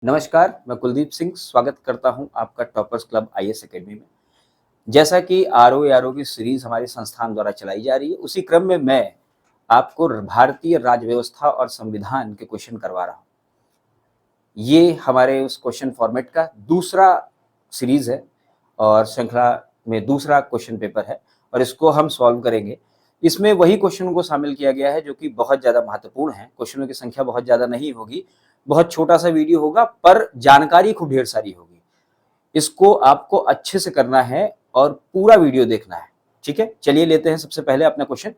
नमस्कार, मैं कुलदीप सिंह स्वागत करता हूं आपका टॉपर्स क्लब आईएएस एकेडमी में। जैसा कि आरओ की सीरीज हमारे संस्थान द्वारा चलाई जा रही है, उसी क्रम में मैं आपको भारतीय राज्य व्यवस्था और संविधान के क्वेश्चन करवा रहा हूं। ये हमारे उस क्वेश्चन फॉर्मेट का दूसरा सीरीज है और श्रृंखला में दूसरा क्वेश्चन पेपर है और इसको हम सॉल्व करेंगे। इसमें वही क्वेश्चन को शामिल किया गया है जो कि बहुत ज़्यादा महत्वपूर्ण है। क्वेश्चनों की संख्या बहुत ज़्यादा नहीं होगी, बहुत छोटा सा वीडियो होगा पर जानकारी खूब ढेर सारी होगी। इसको आपको अच्छे से करना है और पूरा वीडियो देखना है। ठीक है, चलिए लेते हैं सबसे पहले अपना क्वेश्चन।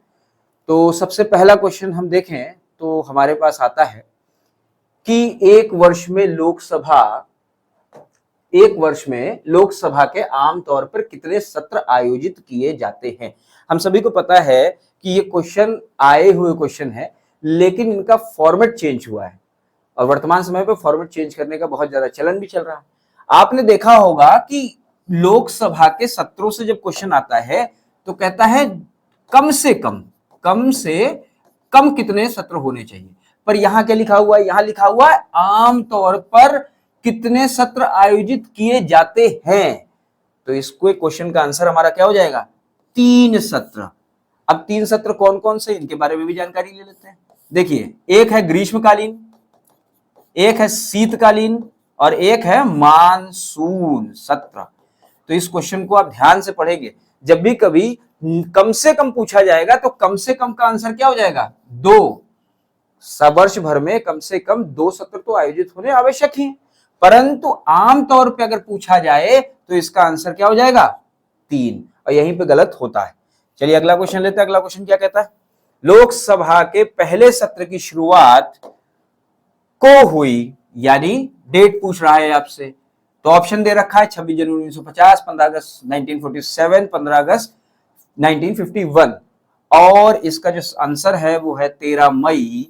तो सबसे पहला क्वेश्चन हम देखें तो हमारे पास आता है कि एक वर्ष में लोकसभा के आमतौर पर कितने सत्र आयोजित किए जाते हैं। हम सभी को पता है कि ये क्वेश्चन आए हुए क्वेश्चन है, लेकिन इनका फॉर्मेट चेंज हुआ है और वर्तमान समय पे फॉर्मेट चेंज करने का बहुत ज्यादा चलन भी चल रहा है। आपने देखा होगा कि लोकसभा के सत्रों से जब क्वेश्चन आता है तो कहता है कम से कम कितने सत्र होने चाहिए, पर यहां क्या लिखा हुआ है? यहां लिखा हुआ है आमतौर पर कितने सत्र आयोजित किए जाते हैं। तो इसको क्वेश्चन का आंसर हमारा क्या हो जाएगा? 3 सत्र। अब 3 सत्र कौन कौन से, इनके बारे में भी जानकारी ले लेते हैं। देखिए, एक है ग्रीष्मकालीन, एक है शीतकालीन और एक है मानसून सत्र। तो इस क्वेश्चन को आप ध्यान से पढ़ेंगे। जब भी कभी कम से कम पूछा जाएगा तो कम से कम का आंसर क्या हो जाएगा? 2। वर्ष भर में कम से कम 2 सत्र तो आयोजित होने आवश्यक ही, परंतु आमतौर पे अगर पूछा जाए तो इसका आंसर क्या हो जाएगा? 3। और यहीं पे गलत होता है। चलिए अगला क्वेश्चन लेते हैं। अगला क्वेश्चन क्या कहता है? लोकसभा के पहले सत्र की शुरुआत को हुई, यानी डेट पूछ रहा है आपसे। तो ऑप्शन दे रखा है 26 जनवरी 1950, 15 अगस्त 1947, 15 अगस्त 1951 और इसका जो आंसर है वो है 13 मई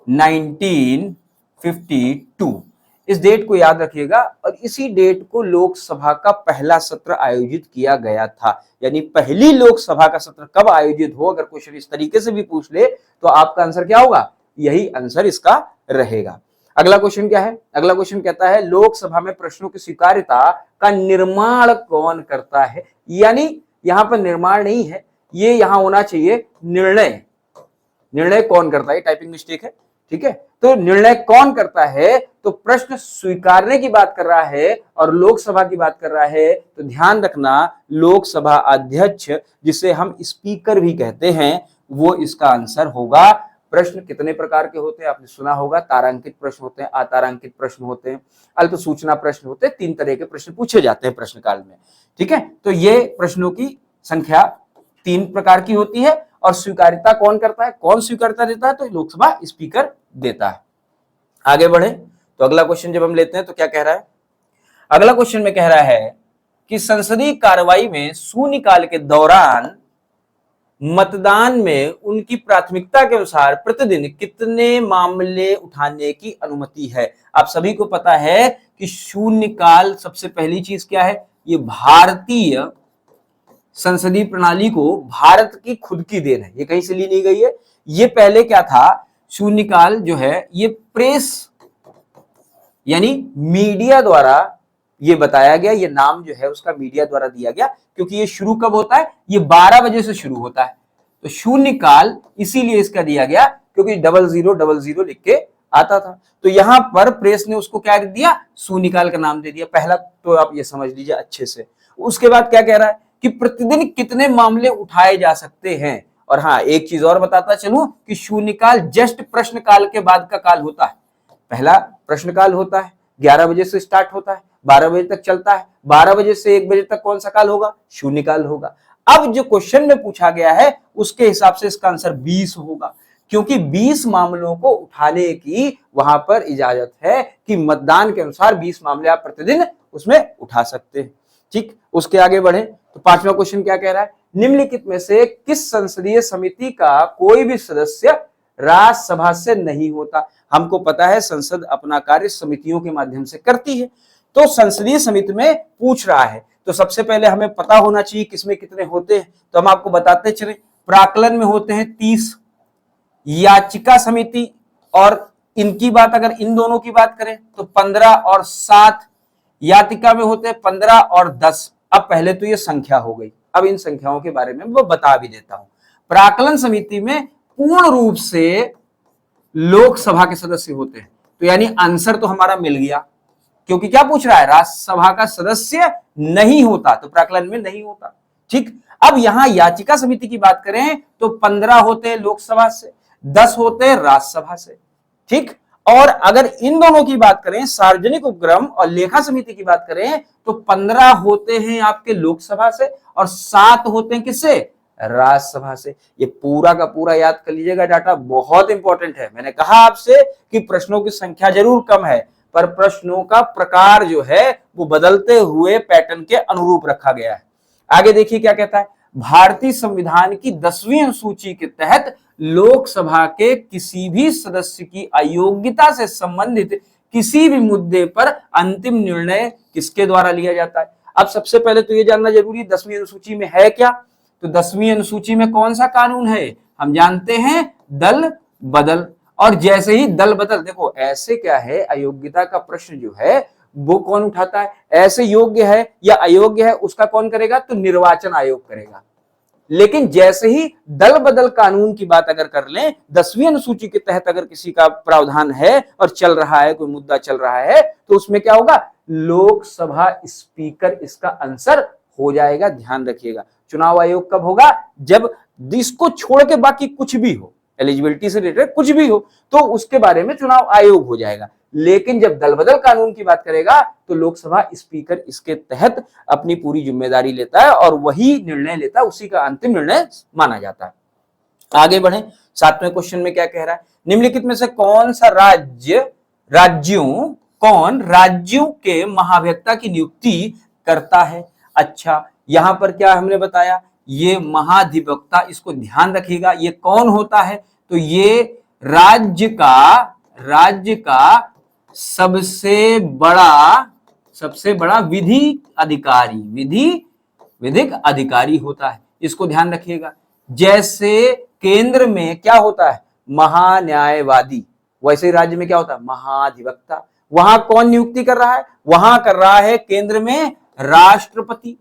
1952। इस डेट को याद रखिएगा और इसी डेट को लोकसभा का पहला सत्र आयोजित किया गया था। यानी पहली लोकसभा का सत्र कब आयोजित हो, अगर क्वेश्चन इस तरीके से भी पूछ ले तो आपका आंसर क्या होगा? यही आंसर इसका रहेगा। अगला क्वेश्चन क्या है? अगला क्वेश्चन कहता है लोकसभा में प्रश्नों की स्वीकार्यता का निर्माण कौन करता है। यानी यहां पर निर्माण नहीं है, ये यहां होना चाहिए निर्णय। निर्णय कौन करता है? टाइपिंग मिस्टेक है, ठीक है। तो निर्णय कौन करता है? तो प्रश्न स्वीकारने की बात कर रहा है और लोकसभा की बात कर रहा है, तो ध्यान रखना लोकसभा अध्यक्ष, जिसे हम स्पीकर भी कहते हैं, वो इसका आंसर होगा। प्रश्न कितने प्रकार के होते हैं आपने सुना होगा? तारांकित प्रश्न होते हैं, अतारांकित प्रश्न होते हैं, अल्प सूचना प्रश्न होते हैं। 3 तरह के प्रश्न पूछे जाते हैं प्रश्नकाल में, ठीक है। तो ये प्रश्नों की संख्या 3 प्रकार की होती है और स्वीकार्यता कौन करता है? कौन स्वीकार्यता देता है? तो लोकसभा स्पीकर देता है। आगे बढ़े तो अगला क्वेश्चन जब हम लेते हैं तो क्या कह रहा है? अगला क्वेश्चन में कह रहा है कि संसदीय कार्रवाई में शून्यकाल के दौरान मतदान में उनकी प्राथमिकता के अनुसार प्रतिदिन कितने मामले उठाने की अनुमति है। आप सभी को पता है कि शून्यकाल सबसे पहली चीज क्या है? ये भारतीय संसदीय प्रणाली को भारत की खुद की देन है, ये कहीं से ली नहीं गई है। ये पहले क्या था? शून्यकाल जो है ये प्रेस यानी मीडिया द्वारा ये बताया गया, ये नाम जो है उसका मीडिया द्वारा दिया गया, क्योंकि ये शुरू कब होता है? ये 12 बजे से शुरू होता है। तो शून्यकाल इसीलिए इसका दिया गया क्योंकि 0000 लिख के आता था। तो यहां पर प्रेस ने उसको क्या दिया? शून्यकाल का नाम दे दिया। पहला तो आप ये समझ लीजिए अच्छे से। उसके बाद क्या कह रहा है कि प्रतिदिन कितने मामले उठाए जा सकते हैं। और हाँ, एक चीज और बताता चलूं कि शून्यकाल जस्ट प्रश्नकाल के बाद का काल होता है। पहला प्रश्नकाल होता है, 11 बजे से स्टार्ट होता है, 12 बजे तक चलता है। 12 बजे से 1 बजे तक कौन सा काल होगा? शून्यकाल होगा। अब जो क्वेश्चन में पूछा गया है उसके हिसाब से इसका आंसर 20 होगा, क्योंकि 20 मामलों को उठाने की वहां पर इजाजत है कि मतदान के अनुसार 20 मामले आप प्रतिदिन उसमें उठा सकते हैं। ठीक, उसके आगे बढ़े तो 5वां क्वेश्चन क्या कह रहा है? निम्नलिखित में से किस संसदीय समिति का कोई भी सदस्य राज्यसभा से नहीं होता। हमको पता है संसद अपना कार्य समितियों के माध्यम से करती है, तो संसदीय समिति में पूछ रहा है तो सबसे पहले हमें पता होना चाहिए किसमें कितने होते हैं। तो हम आपको बताते चले, प्राक्कलन में होते हैं 30, याचिका समिति और इनकी बात अगर इन दोनों की बात करें तो 15 और 7, यातिका में होते हैं 15 और 10। अब पहले तो ये संख्या हो गई, अब इन संख्याओं के बारे में वो बता भी देता हूं। प्राक्कलन समिति में पूर्ण रूप से लोकसभा के सदस्य होते हैं, तो यानी आंसर तो हमारा मिल गया, क्योंकि क्या पूछ रहा है, राज्यसभा का सदस्य नहीं होता, तो प्राक्कलन में नहीं होता। ठीक, अब यहां याचिका समिति की बात करें तो 15 होते हैं लोकसभा से, 10 होते हैं राज्यसभा से। ठीक, और अगर इन दोनों की बात करें, सार्वजनिक उपक्रम और लेखा समिति की बात करें, तो 15 होते हैं आपके लोकसभा से और 7 होते हैं किससे, राज्यसभा से। ये पूरा का पूरा याद कर लीजिएगा, डाटा बहुत इंपॉर्टेंट है। मैंने कहा आपसे कि प्रश्नों की संख्या जरूर कम है, पर प्रश्नों का प्रकार जो है वो बदलते हुए पैटर्न के अनुरूप रखा गया है। आगे देखिए क्या कहता है, भारतीय संविधान की 10वीं अनुसूची के तहत लोकसभा के किसी भी सदस्य की अयोग्यता से संबंधित किसी भी मुद्दे पर अंतिम निर्णय किसके द्वारा लिया जाता है। अब सबसे पहले तो यह जानना जरूरी है 10वीं अनुसूची में है क्या, तो 10वीं अनुसूची में कौन सा कानून है, हम जानते हैं दल बदल। और जैसे ही दल बदल, देखो ऐसे क्या है, अयोग्यता का प्रश्न जो है वो कौन उठाता है, ऐसे योग्य है या अयोग्य है उसका कौन करेगा, तो निर्वाचन आयोग करेगा। लेकिन जैसे ही दल बदल कानून की बात अगर कर लें, 10वीं अनुसूची के तहत अगर किसी का प्रावधान है और चल रहा है, कोई मुद्दा चल रहा है, तो उसमें क्या होगा, लोकसभा स्पीकर इसका आंसर हो जाएगा। ध्यान रखिएगा, चुनाव आयोग कब होगा, जब इसको छोड़ के बाकी कुछ भी हो, एलिजिबिलिटी से रिलेटेड कुछ भी हो, तो उसके बारे में चुनाव आयोग हो जाएगा। लेकिन जब दल बदल कानून की बात करेगा तो लोकसभा स्पीकर इसके तहत अपनी पूरी जिम्मेदारी लेता है और वही निर्णय लेता है, उसी का अंतिम निर्णय माना जाता है। आगे बढ़े, 7वें क्वेश्चन में क्या कह रहा है, निम्नलिखित में से कौन सा राज्यों के महाभियंता की नियुक्ति करता है। अच्छा, यहां पर क्या हमने बताया, ये महाधिवक्ता, इसको ध्यान रखिएगा, ये कौन होता है, तो ये राज्य का सबसे बड़ा विधिक अधिकारी होता है। इसको ध्यान रखिएगा। जैसे केंद्र में क्या होता है, महान्यायवादी, वैसे राज्य में क्या होता है, महाधिवक्ता। वहां कौन नियुक्ति कर रहा है, वहां कर रहा है केंद्र में राष्ट्रपति।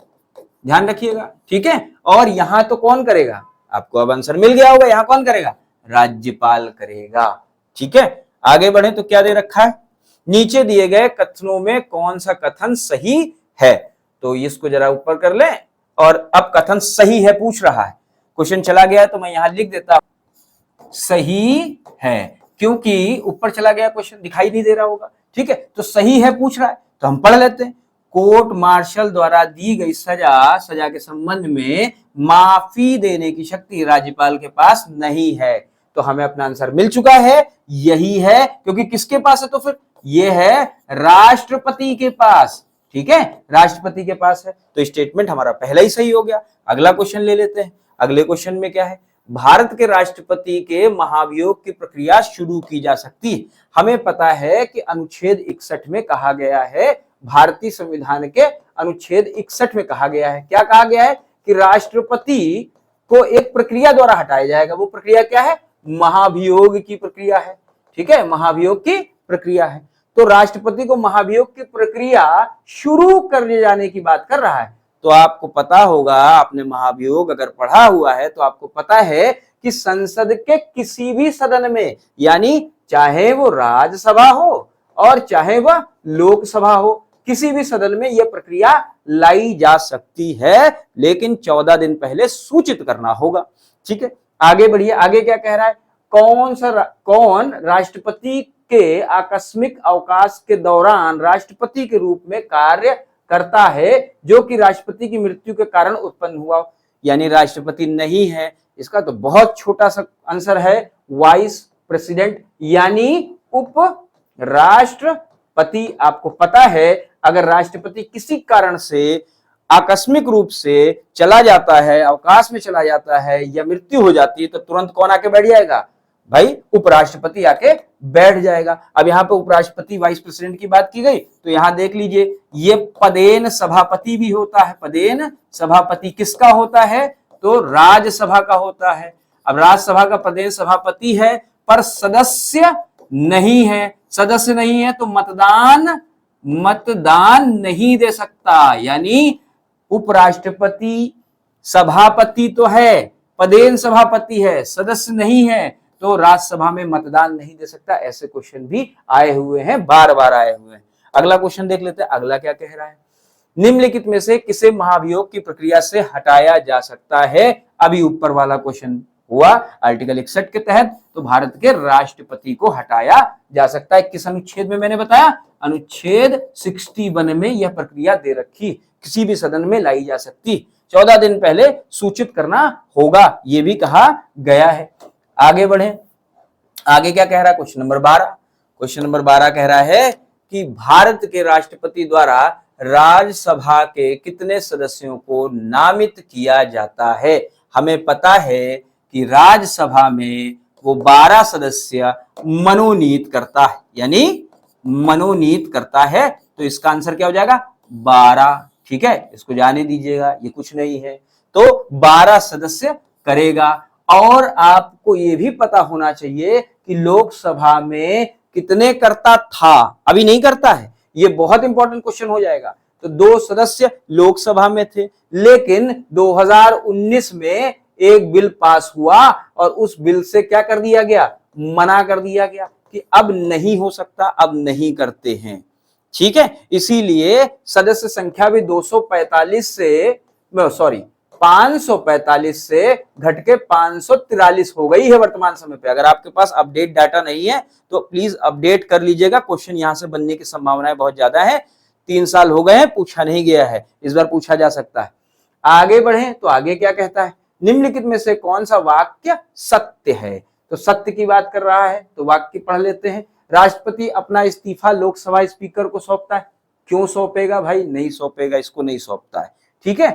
ध्यान रखिएगा, ठीक है। और यहां तो कौन करेगा, आपको अब आंसर मिल गया होगा, यहां कौन करेगा, राज्यपाल करेगा। ठीक है, आगे बढ़े तो क्या दे रखा है, नीचे दिए गए कथनों में कौन सा कथन सही है। तो इसको जरा ऊपर कर लें, और अब कथन सही है पूछ रहा है, क्वेश्चन चला गया है तो मैं यहां लिख देता हूं सही है, क्योंकि ऊपर चला गया क्वेश्चन दिखाई नहीं दे रहा होगा। ठीक है, तो सही है पूछ रहा है तो हम पढ़ लेते हैं। कोर्ट मार्शल द्वारा दी गई सजा के संबंध में माफी देने की शक्ति राज्यपाल के पास नहीं है। तो हमें अपना आंसर मिल चुका है, यही है, क्योंकि किसके पास है, तो फिर ये है राष्ट्रपति के पास। ठीक है, राष्ट्रपति के पास है, तो स्टेटमेंट हमारा पहला ही सही हो गया। अगला क्वेश्चन ले लेते हैं। अगले क्वेश्चन में क्या है, भारत के राष्ट्रपति के महाभियोग की प्रक्रिया शुरू की जा सकती है। हमें पता है कि अनुच्छेद 61 में कहा गया है, भारतीय संविधान के अनुच्छेद 61 में कहा गया है, क्या कहा गया है कि राष्ट्रपति को एक प्रक्रिया द्वारा हटाया जाएगा। वो प्रक्रिया क्या है, महाभियोग की प्रक्रिया है। ठीक है, महाभियोग की प्रक्रिया है। तो राष्ट्रपति को महाभियोग की प्रक्रिया शुरू करने जाने की बात कर रहा है। तो आपको पता होगा, आपने महाभियोग अगर पढ़ा हुआ है तो आपको पता है कि संसद के किसी भी सदन में, यानी चाहे वो राज्यसभा हो और चाहे वह लोकसभा हो, किसी भी सदन में यह प्रक्रिया लाई जा सकती है, लेकिन 14 दिन पहले सूचित करना होगा। ठीक है, आगे बढ़िए। आगे क्या कह रहा है, कौन राष्ट्रपति के आकस्मिक अवकाश के दौरान राष्ट्रपति के रूप में कार्य करता है, जो कि राष्ट्रपति की मृत्यु के कारण उत्पन्न हुआ, यानी राष्ट्रपति नहीं है। इसका तो बहुत छोटा सा आंसर है, वाइस प्रेसिडेंट, यानी उप राष्ट्रपति। आपको पता है, अगर राष्ट्रपति किसी कारण से आकस्मिक रूप से चला जाता है, अवकाश में चला जाता है या मृत्यु हो जाती है, तो तुरंत कौन आके बैठ जाएगा, भाई उपराष्ट्रपति आके बैठ जाएगा। अब यहाँ पे उपराष्ट्रपति वाइस प्रेसिडेंट की बात की गई, तो यहां देख लीजिए, ये पदेन सभापति भी होता है। पदेन सभापति किसका होता है, तो राज्यसभा का होता है। अब राज्यसभा का पदेन सभापति है, पर सदस्य नहीं है, सदस्य नहीं है तो मतदान नहीं दे सकता। यानी उपराष्ट्रपति सभापति तो है, पदेन सभापति है, सदस्य नहीं है तो राज्यसभा में मतदान नहीं दे सकता। ऐसे क्वेश्चन भी आए हुए हैं, बार बार आए हुए हैं। अगला क्वेश्चन देख लेते हैं, अगला क्या कह रहा है। निम्नलिखित में से किसे महाभियोग की प्रक्रिया से हटाया जा सकता है। अभी ऊपर वाला क्वेश्चन हुआ आर्टिकल 61 के तहत, तो भारत के राष्ट्रपति को हटाया जा सकता है। किस अनुच्छेद में मैंने बताया, अनुच्छेद 61 में यह प्रक्रिया दे रखी, किसी भी सदन में लाई जा सकती, 14 दिन पहले सूचित करना होगा, यह भी कहा गया है। आगे बढ़े, आगे क्या कह रहा है, क्वेश्चन नंबर 12। क्वेश्चन नंबर 12 कह रहा है कि भारत के राष्ट्रपति द्वारा राज्यसभा के कितने सदस्यों को नामित किया जाता है। हमें पता है कि राज्यसभा में वो 12 सदस्य मनोनीत करता है, यानी मनोनीत करता है, तो इसका आंसर क्या हो जाएगा, 12। ठीक है, इसको जाने दीजिएगा, ये कुछ नहीं है, तो 12 सदस्य करेगा। और आपको ये भी पता होना चाहिए कि लोकसभा में कितने करता था, अभी नहीं करता है, ये बहुत इंपॉर्टेंट क्वेश्चन हो जाएगा। तो 2 सदस्य लोकसभा में थे, लेकिन 2019 में एक बिल पास हुआ और उस बिल से क्या कर दिया गया, मना कर दिया गया कि अब नहीं हो सकता, अब नहीं करते हैं। ठीक है, इसीलिए सदस्य संख्या भी 545 से घट के 543 हो गई है वर्तमान समय पे। अगर आपके पास अपडेट डाटा नहीं है तो प्लीज अपडेट कर लीजिएगा, क्वेश्चन यहां से बनने की संभावनाएं बहुत ज्यादा है। 3 साल हो गए हैं, पूछा नहीं गया है, इस बार पूछा जा सकता है। आगे बढ़े तो आगे क्या कहता है, निम्नलिखित में से कौन सा वाक्य सत्य है। तो सत्य की बात कर रहा है, तो वाक्य पढ़ लेते हैं। राष्ट्रपति अपना इस्तीफा लोकसभा स्पीकर को सौंपता है। क्यों सौंपेगा भाई, नहीं सौंपेगा, इसको नहीं सौंपता है। ठीक है,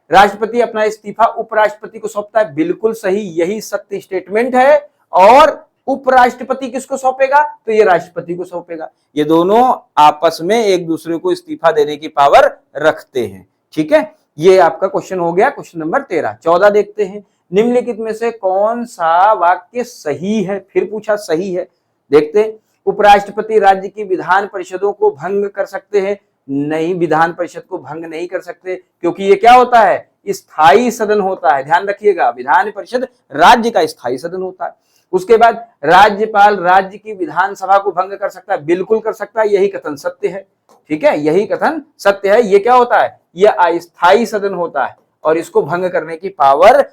राष्ट्रपति अपना इस्तीफा उपराष्ट्रपति को सौंपता है, बिल्कुल सही, यही सत्य स्टेटमेंट है। और उपराष्ट्रपति किसको सौंपेगा, तो ये राष्ट्रपति को सौंपेगा। ये दोनों आपस में एक दूसरे को इस्तीफा देने की पावर रखते हैं। ठीक है, ये आपका क्वेश्चन हो गया, क्वेश्चन नंबर 13। 14 देखते हैं, निम्नलिखित में से कौन सा वाक्य सही है। फिर पूछा सही है, देखते हैं। उपराष्ट्रपति राज्य की विधान परिषदों को भंग कर सकते हैं। नहीं, विधान परिषद को भंग नहीं कर सकते, क्योंकि ये क्या होता है, स्थायी सदन होता है। ध्यान रखिएगा, विधान परिषद राज्य का स्थायी सदन होता है। उसके बाद राज्यपाल राज्य की विधानसभा को भंग कर सकता है, बिल्कुल कर सकता है, यही कथन सत्य है। ठीक है, यही कथन सत्य है। ये क्या होता है, ये अस्थायी सदन होता है और इसको भंग करने की पावर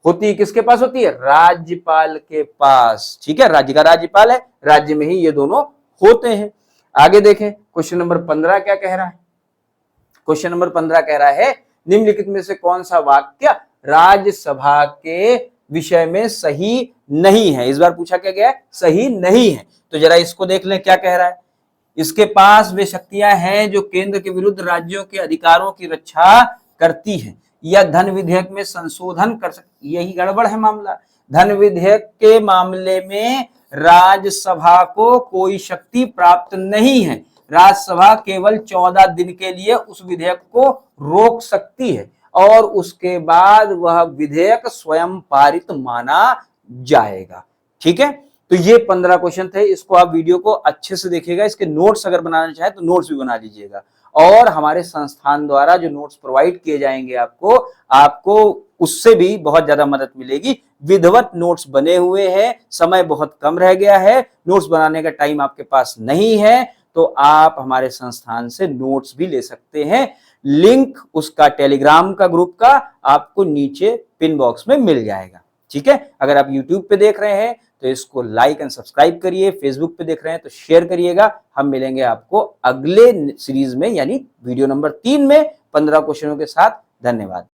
होती है, किसके पास होती है, राज्यपाल के पास। ठीक है, राज्य का राज्यपाल है, राज्य में ही ये दोनों होते हैं। आगे देखें, क्वेश्चन नंबर 15 क्या कह रहा है। क्वेश्चन नंबर 15 कह रहा है, निम्नलिखित में से कौन सा वाक्य राज्यसभा के विषय में सही नहीं है। इस बार पूछा क्या गया है, सही नहीं है। तो जरा इसको देख लें, क्या कह रहा है। इसके पास वे शक्तियां हैं जो केंद्र के विरुद्ध राज्यों के अधिकारों की रक्षा करती हैं या धन विधेयक में संशोधन कर सकती। यही गड़बड़ है मामला। धन विधेयक के मामले में राज्यसभा को कोई शक्ति प्राप्त नहीं है। राज्यसभा केवल 14 दिन के लिए उस विधेयक को रोक सकती है और उसके बाद वह विधेयक स्वयं पारित माना जाएगा। ठीक है, तो ये 15 क्वेश्चन थे। इसको आप वीडियो को अच्छे से देखिएगा, इसके नोट्स अगर बनाना चाहे तो नोट्स भी बना लीजिएगा। और हमारे संस्थान द्वारा जो नोट्स प्रोवाइड किए जाएंगे आपको उससे भी बहुत ज्यादा मदद मिलेगी। विधिवत नोट्स बने हुए हैं, समय बहुत कम रह गया है, नोट्स बनाने का टाइम आपके पास नहीं है, तो आप हमारे संस्थान से नोट्स भी ले सकते हैं। लिंक उसका टेलीग्राम का ग्रुप का आपको नीचे पिन बॉक्स में मिल जाएगा। ठीक है, अगर आप यूट्यूब पे देख रहे हैं तो इसको लाइक एंड सब्सक्राइब करिए, फेसबुक पे देख रहे हैं तो शेयर करिएगा। हम मिलेंगे आपको अगले सीरीज में, यानी वीडियो नंबर 3 में 15 क्वेश्चनों के साथ। धन्यवाद।